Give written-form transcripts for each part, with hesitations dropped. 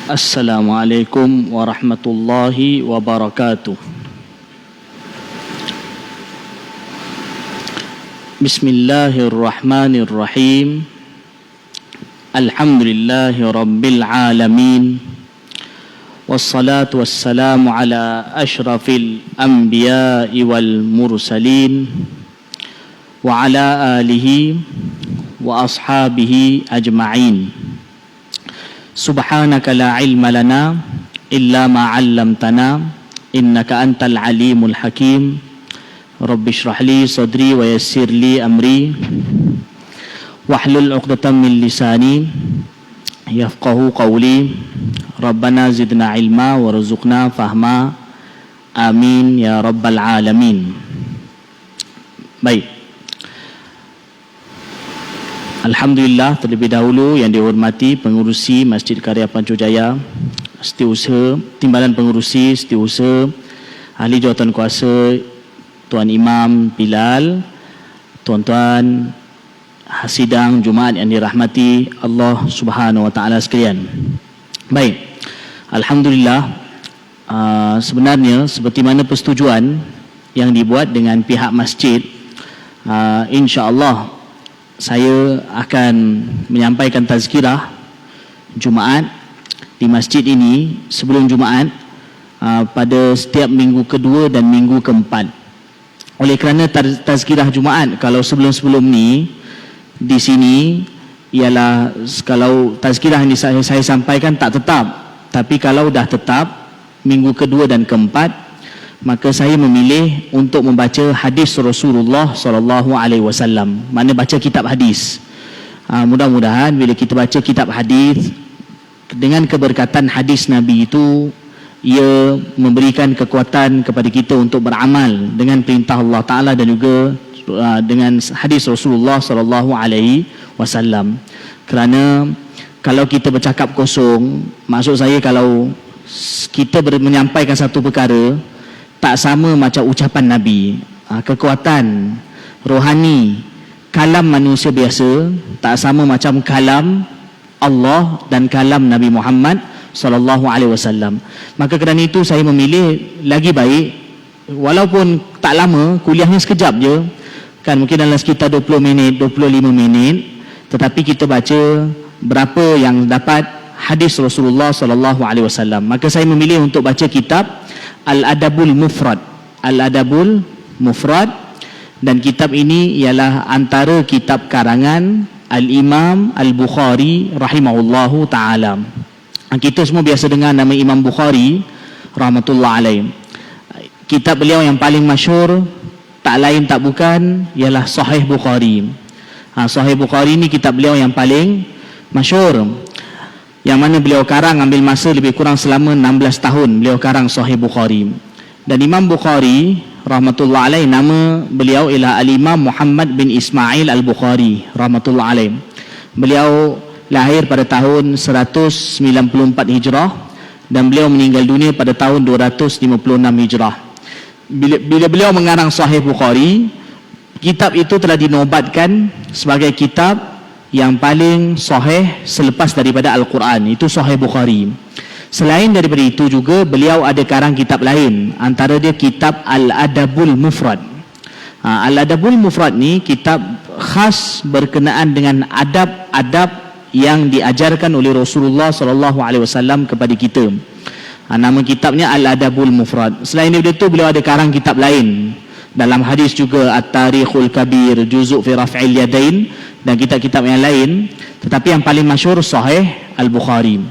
Assalamualaikum warahmatullahi wabarakatuh. Bismillahirrahmanirrahim. Alhamdulillahi rabbil alamin. Wassalatu wassalamu ala ashrafil anbiya'i wal mursalin wa ala alihi wa ashabihi ajma'in. Subhanaka la ilma lana illa ma 'allamtana innaka antal alimul hakim. Rabbi shrah li sadri wa yassir li amri wahlul 'uqdatam min lisani yafqahu qawli. Rabbana zidna ilma warzuqna fahma. Amin ya rabbal alamin. Baik. Alhamdulillah, terlebih dahulu yang dihormati pengurusi Masjid Karya Pancur Setiausaha, Timbalan Pengurusi Setiausaha, Ahli Jawatan Kuasa, Tuan Imam Bilal, tuan-tuan sidang Jumaat yang dirahmati Allah Subhanahu Wa Taala sekalian. Baik, Alhamdulillah, sebenarnya seperti mana persetujuan yang dibuat dengan pihak masjid, insya-Allah saya akan menyampaikan tazkirah Jumaat di masjid ini sebelum Jumaat pada setiap minggu kedua dan minggu keempat. Oleh kerana tazkirah Jumaat kalau sebelum-sebelum ni di sini ialah kalau tazkirah ini saya sampaikan tak tetap, tapi kalau dah tetap minggu kedua dan keempat, maka saya memilih untuk membaca hadis Rasulullah SAW. Mana baca kitab hadis. Mudah-mudahan bila kita baca kitab hadis, dengan keberkatan hadis Nabi itu, ia memberikan kekuatan kepada kita untuk beramal dengan perintah Allah Ta'ala dan juga dengan hadis Rasulullah SAW. Kerana kalau kita bercakap kosong, maksud saya kalau kita menyampaikan satu perkara tak sama macam ucapan Nabi, kekuatan rohani kalam manusia biasa tak sama macam kalam Allah dan kalam Nabi Muhammad SAW. Maka kerana itu saya memilih lagi baik, walaupun tak lama, kuliahnya sekejap je kan, mungkin dalam sekitar 20 minit 25 minit, tetapi kita baca berapa yang dapat hadis Rasulullah SAW. Maka saya memilih untuk baca kitab Al-Adabul Mufrad. Al-Adabul Mufrad, dan kitab ini ialah antara kitab karangan Al-Imam Al-Bukhari rahimahullahu ta'ala. Kita semua biasa dengar nama Imam Bukhari rahmatullah alaih. Kitab beliau yang paling masyhur tak lain tak bukan ialah Sahih Bukhari. Sahih Bukhari ni kitab beliau yang paling masyhur, yang mana beliau karang ambil masa lebih kurang selama 16 tahun beliau karang Sahih Bukhari. Dan Imam Bukhari rahmatullah alaih, nama beliau ialah Al-Imam Muhammad bin Ismail Al-Bukhari rahmatullah alaih. Beliau lahir pada tahun 194 Hijrah dan beliau meninggal dunia pada tahun 256 Hijrah. Bila beliau mengarang Sahih Bukhari, kitab itu telah dinobatkan sebagai kitab yang paling sahih selepas daripada Al-Quran, itu Sahih Bukhari. Selain daripada itu juga beliau ada karang kitab lain, antara dia kitab Al-Adabul Mufrad. Al-Adabul Mufrad ni kitab khas berkenaan dengan adab-adab yang diajarkan oleh Rasulullah SAW kepada kita. Nama kitabnya Al-Adabul Mufrad. Selain daripada itu beliau ada karang kitab lain dalam hadis juga, At-Tarikhul Kabir, Juzuk fi Raf'il Yadain, dan kitab-kitab yang lain. Tetapi yang paling masyhur Sahih Al-Bukhari.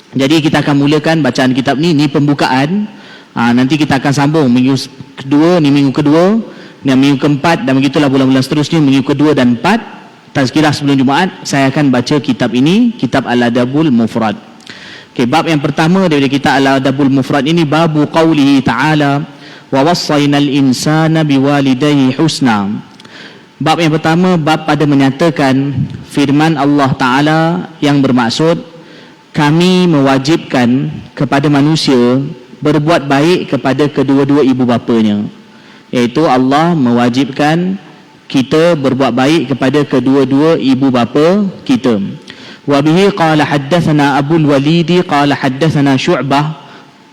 Jadi kita akan mulakan bacaan kitab ni pembukaan. Nanti kita akan sambung minggu kedua, ni minggu kedua, dan minggu keempat, dan begitulah bulan-bulan seterusnya, minggu kedua dan empat. Tazkirah sebelum Jumaat, saya akan baca kitab ini, kitab Al-Adabul Mufrad. Okay, bab yang pertama daripada kitab Al-Adabul Mufrad ini, babu qawlihi ta'ala wa wassaynal insana biwalidayhi husna. Bab yang pertama, bab pada menyatakan firman Allah Ta'ala yang bermaksud kami mewajibkan kepada manusia berbuat baik kepada kedua-dua ibu bapanya, iaitu Allah mewajibkan kita berbuat baik kepada kedua-dua ibu bapa kita. Wa bihi qala haddathana Abu al-Walid qala haddathana Syu'bah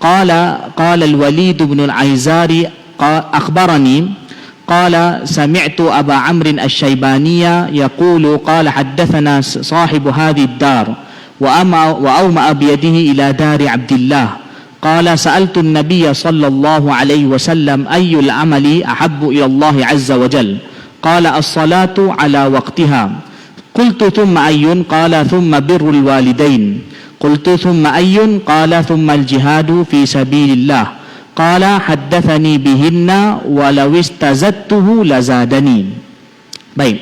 qala al-Walid ibn al-Aizari akhbarani qala sami'tu Aba Amr al-Shaybaniya yaqulu qala haddathana sahibu hadhihi ad-dar wa awma'a biyadihi ila dari Abdillah قال سألت النبي صلى الله عليه وسلم أي العمل أحب إلى الله عز وجل قال الصلاة على وقتها قلت ثم أي قال ثم بر الوالدين قلت ثم أي قال ثم الجهاد في سبيل الله قال حدثني بهن ولو استزدته لزادني. Baik,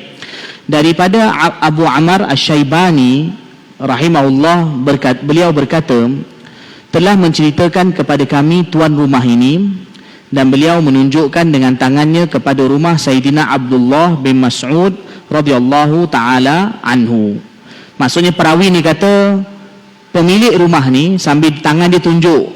daripada Abu Amr Asy-Syaibani rahimahullah beliau berkata, telah menceritakan kepada kami tuan rumah ini, dan beliau menunjukkan dengan tangannya kepada rumah Sayyidina Abdullah bin Mas'ud radhiyallahu taala anhu. Maksudnya perawi ni kata pemilik rumah ni sambil tangan dia tunjuk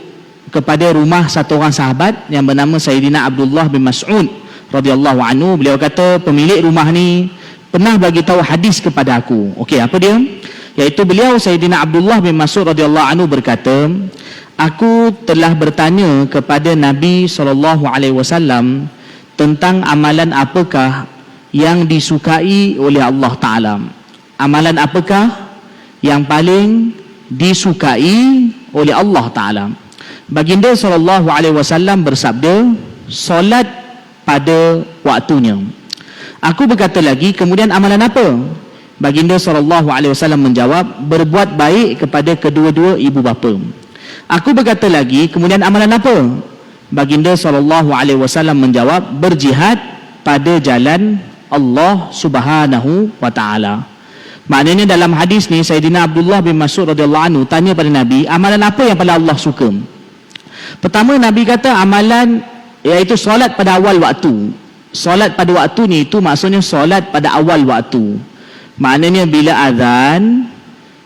kepada rumah satu orang sahabat yang bernama Sayyidina Abdullah bin Mas'ud radhiyallahu anhu. Beliau kata pemilik rumah ni pernah bagi tahu hadis kepada aku. Okey, apa dia? Iaitu beliau Sayyidina Abdullah bin Mas'ud radhiyallahu anhu berkata, aku telah bertanya kepada Nabi SAW tentang amalan apakah yang disukai oleh Allah Ta'ala. Amalan apakah yang paling disukai oleh Allah Ta'ala? Baginda SAW bersabda, solat pada waktunya. Aku berkata lagi, kemudian amalan apa? Baginda SAW menjawab, berbuat baik kepada kedua-dua ibu bapa. Aku berkata lagi, kemudian amalan apa? Baginda SAW menjawab, berjihad pada jalan Allah Subhanahu wa taala. Maknanya dalam hadis ni Sayyidina Abdullah bin Mas'ud radhiyallahu anhu tanya pada Nabi, amalan apa yang paling Allah suka? Pertama Nabi kata amalan iaitu solat pada awal waktu. Solat pada waktu ni itu maksudnya solat pada awal waktu. Maknanya bila azan,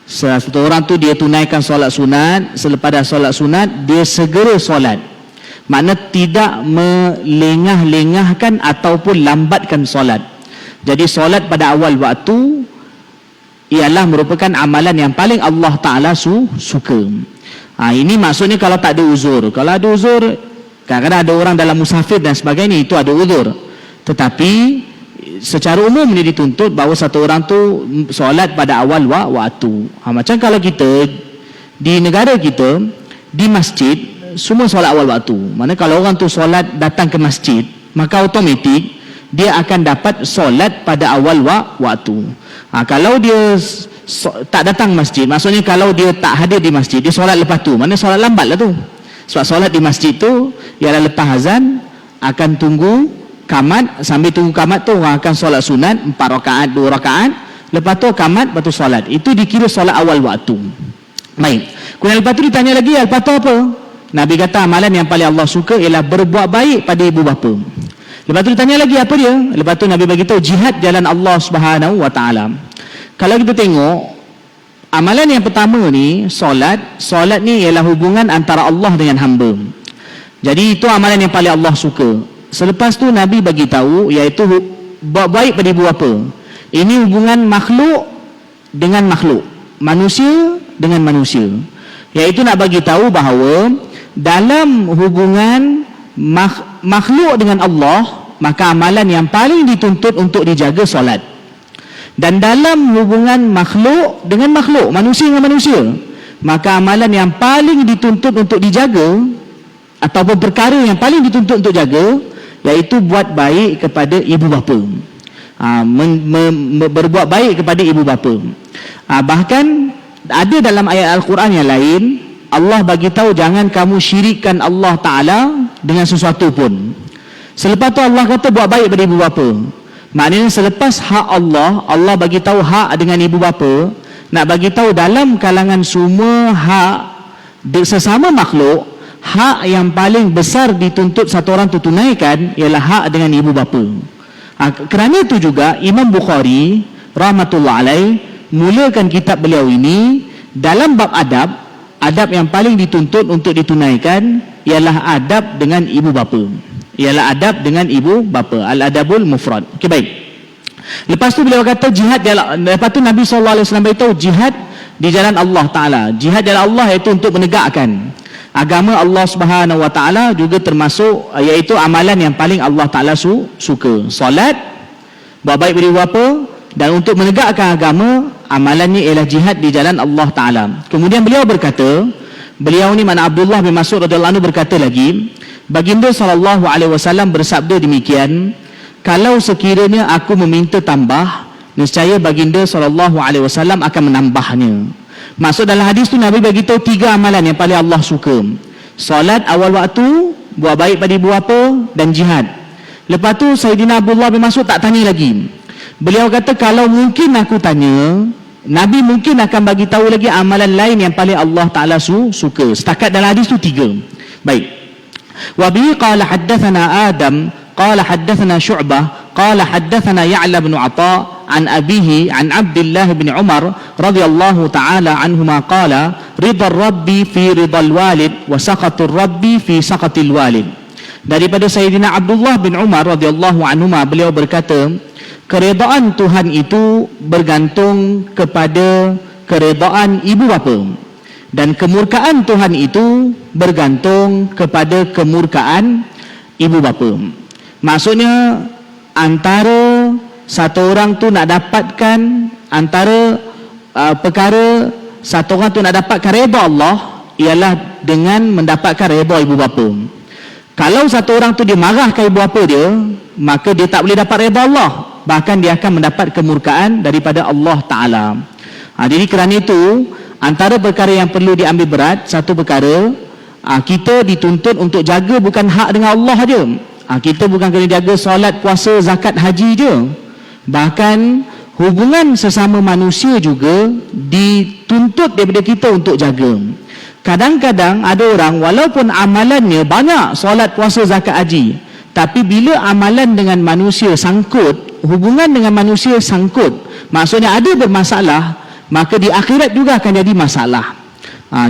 satu orang tu dia tunaikan solat sunat, selepas dah solat sunat dia segera solat. Makna tidak melengah-lengahkan ataupun lambatkan solat. Jadi solat pada awal waktu ialah merupakan amalan yang paling Allah Ta'ala suka. Ini maksudnya kalau tak ada uzur. Kalau ada uzur, kadang-kadang ada orang dalam musafir dan sebagainya, itu ada uzur. Tetapi secara umum ni dituntut bahawa satu orang tu solat pada awal waktu. Macam kalau kita di negara kita, di masjid semua solat awal waktu. Mana kalau orang tu solat datang ke masjid, maka automatik dia akan dapat solat pada awal waktu. Kalau dia tak datang masjid, maksudnya kalau dia tak hadir di masjid, dia solat lepas tu, mana solat lambat lah tu. Sebab solat di masjid tu ialah lepas azan akan tunggu kamat, sambil tunggu kamat tu orang akan solat sunat 4 rakaat, 2 rakaat, lepas tu kamat, lepas tu solat. Itu dikira solat awal waktu. Baik. Kemudian lepas tu ditanya lagi, lepas tu apa? Nabi kata amalan yang paling Allah suka ialah berbuat baik pada ibu bapa. Lepas tu ditanya lagi, apa dia? Lepas tu Nabi bagi tahu jihad jalan Allah Subhanahu wa taala. Kalau kita tengok amalan yang pertama ni solat ni ialah hubungan antara Allah dengan hamba. Jadi itu amalan yang paling Allah suka. Selepas tu Nabi bagi tahu iaitu buat baik pada ibu bapa. Ini hubungan makhluk dengan makhluk, manusia dengan manusia. Iaitu nak bagi tahu bahawa dalam hubungan makhluk dengan Allah, maka amalan yang paling dituntut untuk dijaga solat. Dan dalam hubungan makhluk dengan makhluk, manusia dengan manusia, maka amalan yang paling dituntut untuk dijaga ataupun perkara yang paling dituntut untuk jaga iaitu buat baik kepada ibu bapa. Berbuat baik kepada ibu bapa. Bahkan ada dalam ayat Al-Quran yang lain, Allah bagi tahu jangan kamu syirikkan Allah Ta'ala dengan sesuatu pun. Selepas tu Allah kata buat baik pada ibu bapa. Maknanya selepas hak Allah, Allah bagi tahu hak dengan ibu bapa, nak bagi tahu dalam kalangan semua hak sesama makhluk, hak yang paling besar dituntut satu orang tu tunaikan ialah hak dengan ibu bapa. Kerana itu juga Imam Bukhari rahmatullah alaih mulakan kitab beliau ini dalam bab adab yang paling dituntut untuk ditunaikan ialah adab dengan ibu bapa. Ialah adab dengan ibu bapa, al-adabul mufrad. Okey, baik. Lepas tu beliau kata jihad, lepas tu Nabi SAW beritahu jihad di jalan Allah Ta'ala. Jihad jalan Allah iaitu untuk menegakkan agama Allah Subhanahu Wa Ta'ala, juga termasuk iaitu amalan yang paling Allah Ta'ala suka. Solat, buat baik beri apa, dan untuk menegakkan agama, amalannya ialah jihad di jalan Allah Ta'ala. Kemudian beliau berkata, beliau ni mana Abdullah bin Mas'ud radhiyallahu anhu berkata lagi, baginda SAW bersabda demikian, kalau sekiranya aku meminta tambah, nescaya baginda SAW akan menambahnya. Maksud dalam hadis tu Nabi beritahu 3 amalan yang paling Allah suka. Solat awal waktu, buat baik pada ibu bapa, dan jihad. Lepas tu Sayyidina Abdullah bin Mas'ud tak tanya lagi. Beliau kata kalau mungkin aku tanya, Nabi mungkin akan bagi tahu lagi amalan lain yang paling Allah Ta'ala suka. Setakat dalam hadis tu 3. Baik. Wa bihi qala haddathana Adam qala haddathana Syu'bah qala haddathana Ya'la bin Atha an abihi an Abdullah bin Umar radhiyallahu ta'ala anhuma qala ridha rabbi fi ridhal walid wa saqatur rabbi fi saqatil walid. Daripada Sayyidina Abdullah bin Umar radhiyallahu anhuma, beliau berkata, keredaan Tuhan itu bergantung kepada keredaan ibu bapa, dan kemurkaan Tuhan itu bergantung kepada kemurkaan ibu bapa. Maksudnya antara satu orang tu nak dapatkan antara perkara satu orang tu nak dapatkan redha Allah ialah dengan mendapatkan redha ibu bapa. Kalau satu orang tu dia marahkan ibu bapa dia, maka dia tak boleh dapat redha Allah, bahkan dia akan mendapat kemurkaan daripada Allah Ta'ala. Jadi kerana itu, antara perkara yang perlu diambil berat, satu perkara, kita dituntut untuk jaga bukan hak dengan Allah saja. Kita bukan kena jaga solat, puasa, zakat, haji je. Bahkan hubungan sesama manusia juga dituntut daripada kita untuk jaga. Kadang-kadang ada orang walaupun amalannya banyak, solat, puasa, zakat, haji, tapi bila amalan dengan manusia sangkut, hubungan dengan manusia sangkut, maksudnya ada bermasalah, maka di akhirat juga akan jadi masalah.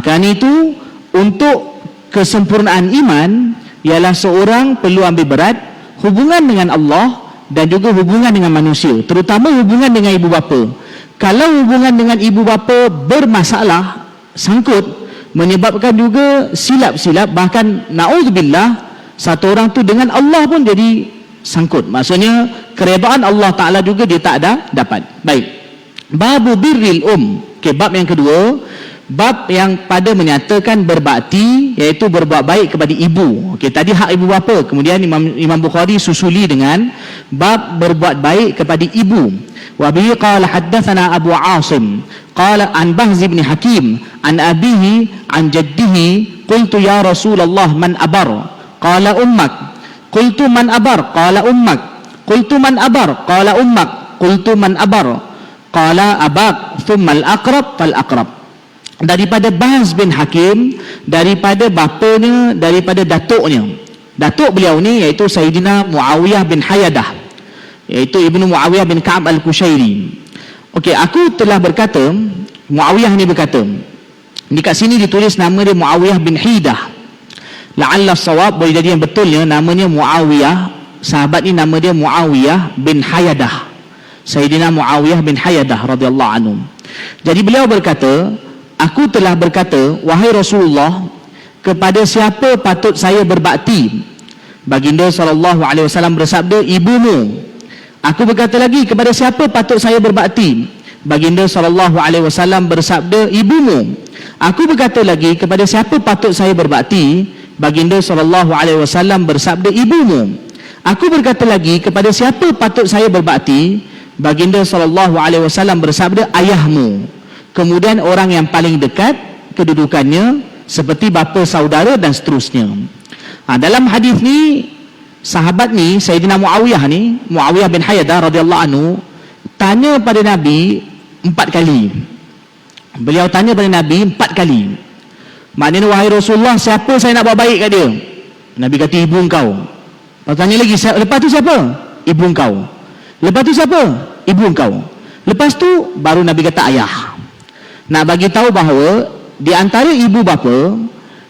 Kerana itu, untuk kesempurnaan iman, ialah seorang perlu ambil berat hubungan dengan Allah dan juga hubungan dengan manusia, terutama hubungan dengan ibu bapa. Kalau hubungan dengan ibu bapa bermasalah, sangkut, menyebabkan juga silap-silap, bahkan na'udzubillah, satu orang tu dengan Allah pun jadi sangkut. Maksudnya keredaan Allah Ta'ala juga dia tak ada dapat. Baik. Babu birril bab yang kedua, bab yang pada menyatakan berbakti, iaitu berbuat baik kepada ibu. Tadi hak ibu bapa, kemudian Imam Bukhari susuli dengan bab berbuat baik kepada ibu. Wa bihi qala haddatsana Abu Asim qala an Bahz bin Hakim an abihi an jaddihi qultu ya Rasulullah man abar qala ummak qultu man abar qala ummak qultu man abar qala ummak qultu man abar qala abak thumma al-aqrab fal-aqrab. Daripada Bahz bin Hakim, daripada bapanya, daripada datuknya. Datuk beliau ni iaitu Sayyidina Muawiyah bin Hayadah, iaitu Ibnu Muawiyah bin Ka'ab al-Kushairi. Aku telah berkata, Muawiyah ni berkata, dekat sini ditulis nama dia Muawiyah bin Hidah. La'alla sawab, boleh jadi yang betulnya namanya Muawiyah, sahabat ni nama dia Muawiyah bin Hayadah, Sayyidina Muawiyah bin Hayadah radhiyallahu anhu. Jadi beliau berkata, aku telah berkata, wahai Rasulullah, kepada siapa patut saya berbakti? Baginda SAW bersabda, ibumu. Aku berkata lagi, kepada siapa patut saya berbakti? Baginda SAW bersabda, ibumu. Aku berkata lagi, kepada siapa patut saya berbakti? Baginda SAW bersabda, ibumu. Aku berkata lagi, kepada siapa patut saya berbakti? Baginda SAW bersabda, ayahmu. Kemudian orang yang paling dekat kedudukannya seperti bapa, saudara dan seterusnya. Dalam hadis ni, sahabat ni Sayyidina Muawiyah ni, Muawiyah bin Hayadah radhiyallahu anhu, tanya pada Nabi 4 kali. Beliau tanya pada Nabi 4 kali. Maknanya, wahai Rasulullah, siapa saya nak buat baik kat dia? Nabi kata, ibu engkau. Lepas tanya lagi, lepas tu siapa? Ibu engkau. Lepas tu siapa? Ibu engkau. Lepas tu baru Nabi kata ayah. Nak bagi tahu bahawa di antara ibu bapa,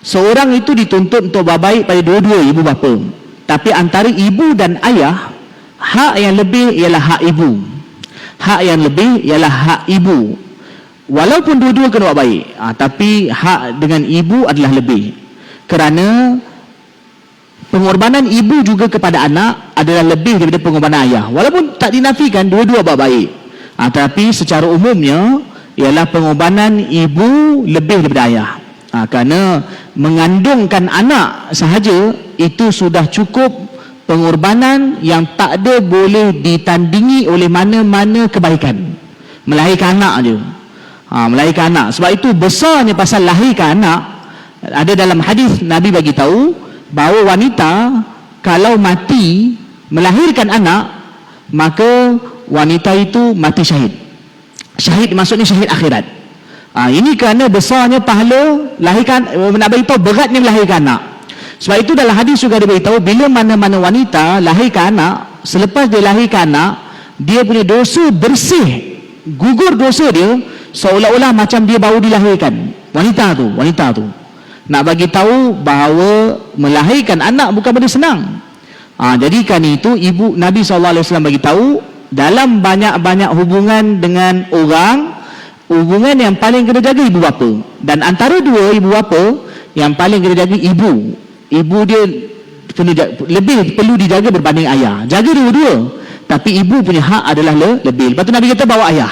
seorang itu dituntut untuk buat baik pada dua-dua ibu bapa. Tapi antara ibu dan ayah, hak yang lebih ialah hak ibu. Hak yang lebih ialah hak ibu. Walaupun dua-dua kena buat baik, tapi hak dengan ibu adalah lebih, kerana pengorbanan ibu juga kepada anak adalah lebih daripada pengorbanan ayah. Walaupun tak dinafikan dua-dua buat baik, tapi secara umumnya ialah pengorbanan ibu lebih daripada ayah. Kerana mengandungkan anak sahaja itu sudah cukup pengorbanan yang tak ada boleh ditandingi oleh mana-mana kebaikan. Melahirkan anak je, melahirkan anak. Sebab itu besarnya pasal lahirkan anak. Ada dalam hadis Nabi bagi tahu bahawa wanita kalau mati melahirkan anak, maka wanita itu mati syahid. Syahid maksudnya syahid akhirat. Ini kerana besarnya pahala lahirkan, nak beritahu beratnya melahirkan anak. Sebab itu dalam hadis juga dia beritahu bila mana-mana wanita lahirkan anak, selepas dia lahirkan anak, dia punya dosa bersih, gugur dosa dia seolah-olah macam dia baru dilahirkan. Wanita tu nak bagi tahu bahawa melahirkan anak bukan benda senang. Jadi kan itu ibu Nabi SAW bagi tahu dalam banyak-banyak hubungan dengan orang, hubungan yang paling kena jaga ibu bapa. Dan antara dua ibu bapa yang paling kena jaga ibu. Ibu dia lebih perlu dijaga berbanding ayah. Jaga dua-dua, tapi ibu punya hak adalah lebih. Lepas tu Nabi kata bawa ayah.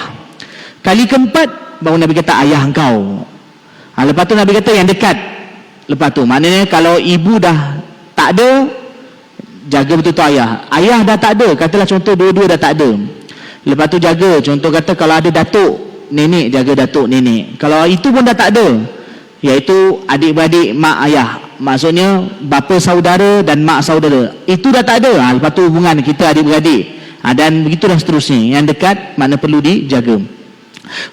Kali keempat baru Nabi kata ayah engkau. Lepas tu Nabi kata yang dekat. Lepas tu maknanya kalau ibu dah tak ada, jaga betul-betul ayah. Ayah dah tak ada, katalah contoh dua-dua dah tak ada, lepas tu jaga. Contoh kata kalau ada datuk nenek, jaga datuk nenek. Kalau itu pun dah tak ada, iaitu adik-beradik mak ayah, maksudnya bapa saudara dan mak saudara, itu dah tak ada. Lepas tu hubungan kita adik-beradik, dan begitulah seterusnya. Yang dekat mana perlu dijaga.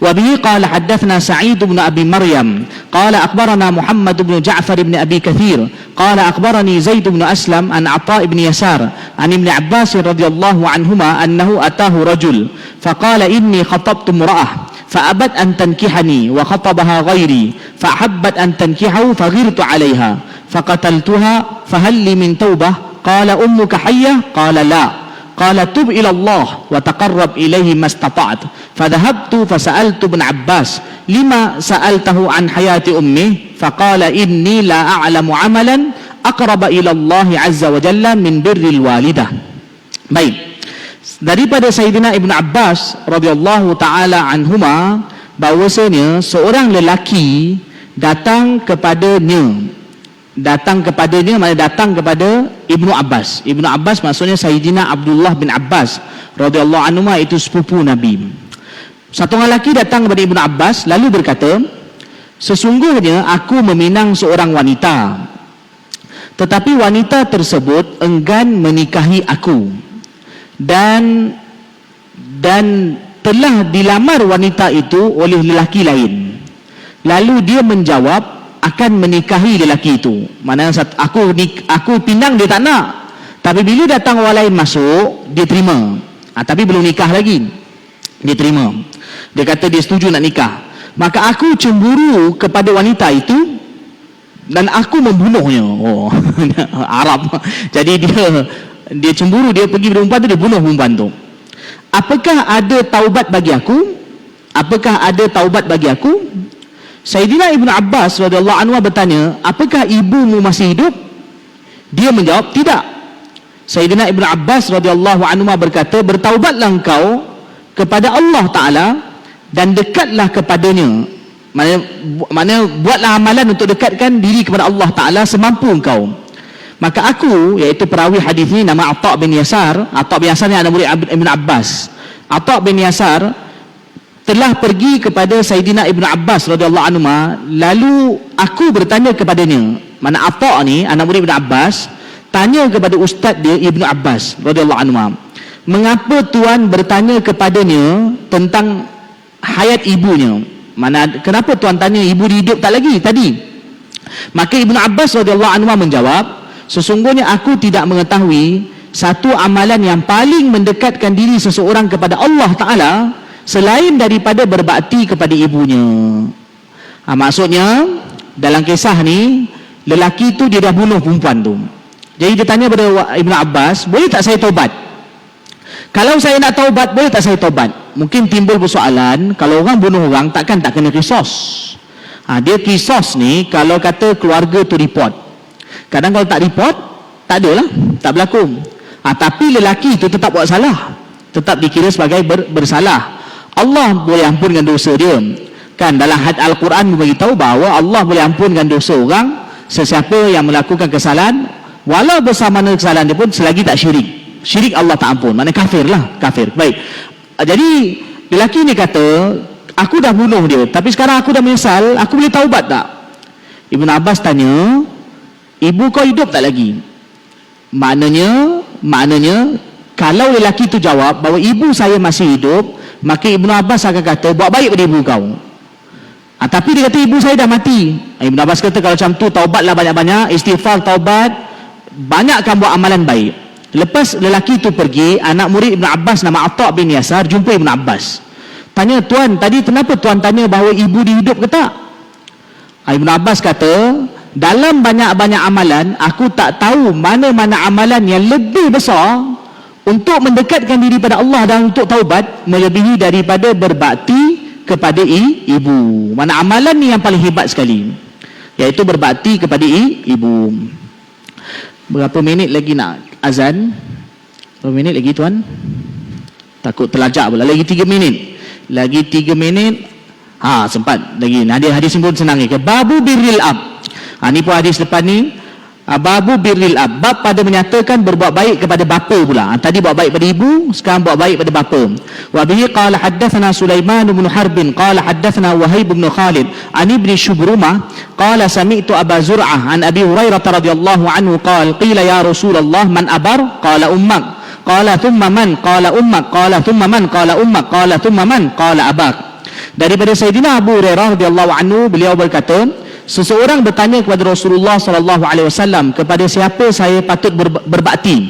وبه قال حدثنا سعيد بن أبي مريم قال أخبرنا محمد بن جعفر بن أبي كثير قال أخبرني زيد بن أسلم عن عطاء بن يسار عن ابن عباس رضي الله عنهما أنه أتاه رجل فقال إني خطبت امرأة فأبت أن تنكحني وخطبها غيري فأحبت أن تنكحه فغرت عليها فقتلتها فهل لي من توبة؟ قال أمك حية؟ قال لا. قال تب إلى الله وتقرب إليه ما استطعت. فذهبت فسألت ابن عباس لما سألته عن حياة أمه؟ فقال إني لا أعلم عملا أقرب إلى الله عز وجل من بر الوالدة. Baik, daripada Sayyidina Ibn Abbas radhiyallahu ta'ala anhuma, bahawasanya seorang lelaki datang kepadanya, maknanya datang kepada Ibnu Abbas. Ibnu Abbas maksudnya Sayyidina Abdullah bin Abbas radhiyallahu anhu, itu sepupu Nabi. Satu orang lelaki datang kepada Ibnu Abbas lalu berkata, sesungguhnya aku meminang seorang wanita, tetapi wanita tersebut enggan menikahi aku, dan telah dilamar wanita itu oleh lelaki lain. Lalu dia menjawab akan menikahi lelaki itu. Maknanya aku pinang, dia tak nak, tapi bila datang orang lain masuk, dia terima. Tapi belum nikah lagi, dia terima. Dia kata dia setuju nak nikah. Maka aku cemburu kepada wanita itu dan aku membunuhnya. Arab. Jadi dia cemburu, dia pergi perempuan tu, dia bunuh perempuan tu. Apakah ada taubat bagi aku? Sayyidina Ibn Abbas radhiyallahu anhu bertanya, apakah ibumu masih hidup? Dia menjawab, tidak. Sayyidina Ibn Abbas radhiyallahu anhu berkata, bertaubatlah engkau kepada Allah Ta'ala dan dekatlah kepadanya. Maknanya buatlah amalan untuk dekatkan diri kepada Allah Ta'ala semampu engkau. Maka aku, iaitu perawi hadis ini nama Atha' bin Yasar. Atha' bin Yasar ni anak murid Ibn Abbas. Atha' bin Yasar telah pergi kepada Sayyidina Ibn Abbas radhiyallahu anhu, lalu aku bertanya kepadanya. Mana Atha' ni anak murid Ibn Abbas tanya kepada ustaz dia Ibn Abbas radhiyallahu anhu, mengapa tuan bertanya kepadanya tentang hayat ibunya? Mana kenapa tuan tanya ibu hidup tak lagi tadi? Maka Ibn Abbas radhiyallahu anhu menjawab, sesungguhnya aku tidak mengetahui satu amalan yang paling mendekatkan diri seseorang kepada Allah Ta'ala selain daripada berbakti kepada ibunya. Maksudnya dalam kisah ni, lelaki tu dia dah bunuh perempuan tu. Jadi dia tanya kepada Ibn Abbas, boleh tak saya taubat? Kalau saya nak taubat, boleh tak saya taubat? mungkin timbul persoalan, kalau orang bunuh orang tak kena kisos. Dia kisos ni kalau kata keluarga tu report. Kadang kalau tak report, tak adalah, tak berlaku. Tapi lelaki tu tetap buat salah, tetap dikira sebagai bersalah. Allah boleh ampunkan dosa dia. Kan dalam hadis Al-Quran beritahu bahawa Allah boleh ampunkan dosa orang sesiapa yang melakukan kesalahan, walau bersama kesalahan dia pun selagi tak syirik. Syirik Allah tak ampun, maknanya kafir lah, kafir. Baik. Jadi lelaki ni kata, aku dah bunuh dia, tapi sekarang aku dah menyesal, aku boleh taubat tak? Ibn Abbas tanya, ibu kau hidup tak lagi? Maknanya kalau lelaki tu jawab bahawa ibu saya masih hidup, maka Ibn Abbas akan kata, buat baik pada ibu kau. Tapi dia kata ibu saya dah mati. Ibn Abbas kata kalau macam tu, taubatlah banyak-banyak, istighfar, taubat, banyakkan buat amalan baik. Lepas lelaki tu pergi, anak murid Ibn Abbas nama Atha' bin Yasar jumpa Ibn Abbas. Tanya, tuan, tadi kenapa tuan tanya bahawa ibu dihidup ke tak? Ibn Abbas kata, dalam banyak-banyak amalan, aku tak tahu mana-mana amalan yang lebih besar untuk mendekatkan diri pada Allah dan untuk taubat melebihi daripada berbakti kepada ibu. Mana amalan ni yang paling hebat sekali, iaitu berbakti kepada ibu. Berapa minit lagi nak azan? Berapa minit lagi tuan? Takut terlajak pula. Lagi 3 minit. Lagi 3 minit. Sempat lagi. Hadis ni pun senang. Babu birril ab. Ni pun hadis depan ni. Babu birril ab. Bab pada menyatakan berbuat baik kepada bapa pula. Tadi buat baik pada ibu, sekarang buat baik pada bapa. Wa bihi qala haddatsana Sulaiman bin Harbin qala haddatsana Wahib bin Khalid an ibni Shubrumah qala sami'tu Aba Zur'ah an Abi Hurairah radhiyallahu anhu qala qila ya Rasulullah man abar qala ummak qala thumma man qala ummak qala thumma man qala ummak qala thumma man qala abak. Daripada Sayyidina Abu Hurairah radhiyallahu anhu, beliau berkata, seseorang bertanya kepada Rasulullah sallallahu alaihi wasallam, kepada siapa saya patut berbakti?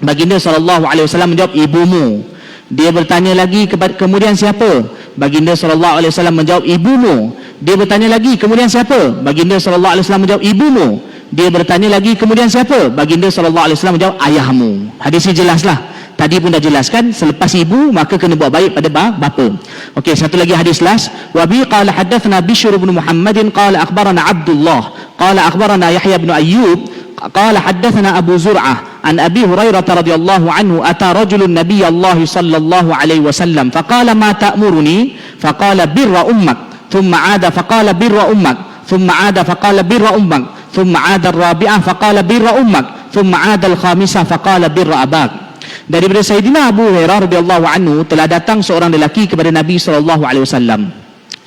Baginda sallallahu alaihi wasallam menjawab, ibumu. Dia bertanya lagi, kemudian siapa? Baginda sallallahu alaihi wasallam menjawab, ibumu. Dia bertanya lagi, kemudian siapa? Baginda sallallahu alaihi wasallam menjawab, ibumu. Dia bertanya lagi, kemudian siapa? Baginda sallallahu alaihi wasallam menjawab, ayahmu. Hadis ini jelaslah. Tadi pun dah jelaskan, selepas ibu maka kena buat baik pada bapa. Okey, satu lagi hadis last. Wa bi qala hadatsana Bishr bin Muhammadin qala akhbarana Abdullah qala akhbarana Yahya bin Ayyub qala hadatsana Abu Zur'ah an Abi Hurairah radhiyallahu anhu ata rajulun nabiyallah sallallahu alaihi wasallam faqala ma ta'muruni faqala birra ummak thumma 'ada faqala birra ummak thumma 'ada faqala birra ummak thumma 'ada ar-rabi'ah faqala birra ummak thumma 'ada al-khamisah faqala birra abak. Daripada Sayyidina Abu Hurairah radhiyallahu anhu, telah datang seorang lelaki kepada Nabi sallallahu alaihi wasallam.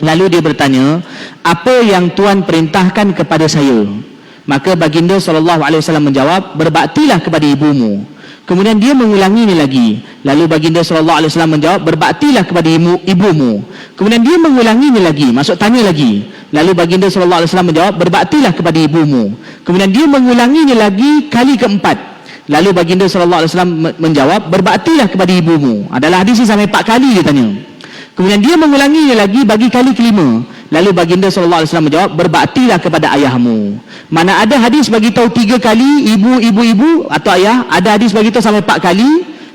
Lalu dia bertanya, apa yang Tuan perintahkan kepada saya? Maka baginda sallallahu alaihi wasallam menjawab, berbaktilah kepada ibumu. Kemudian dia mengulangi ini lagi. Lalu baginda sallallahu alaihi wasallam menjawab, berbaktilah kepada ibumu. Kemudian dia mengulangi ini lagi, maksud tanya lagi. Lalu baginda sallallahu alaihi wasallam menjawab, berbaktilah kepada ibumu. Kemudian dia mengulangi ini lagi kali keempat. Lalu baginda sallallahu alaihi wasallam menjawab, berbaktilah kepada ibumu. Adalah hadis ini sampai 4 kali dia tanya. Kemudian dia mengulanginya lagi bagi kali kelima. Lalu baginda sallallahu alaihi wasallam menjawab, berbaktilah kepada ayahmu. Mana ada hadis bagi tahu 3 kali ibu atau ayah, ada hadis bagi tahu sampai 4 kali.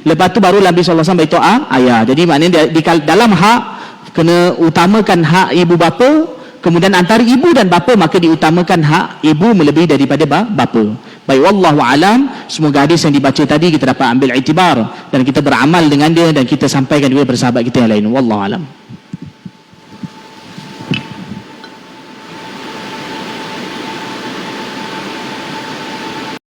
Lepas tu baru Nabi sallallahu alaihi wasallam beritahu ayah. Jadi maknanya dalam hak kena utamakan hak ibu bapa. Kemudian antara ibu dan bapa maka diutamakan hak ibu melebihi daripada bapa. Baik, wallahu alam. Semoga hadis yang dibaca tadi kita dapat ambil iktibar dan kita beramal dengan dia dan kita sampaikan juga kepada sahabat kita yang lain. Wallahu alam.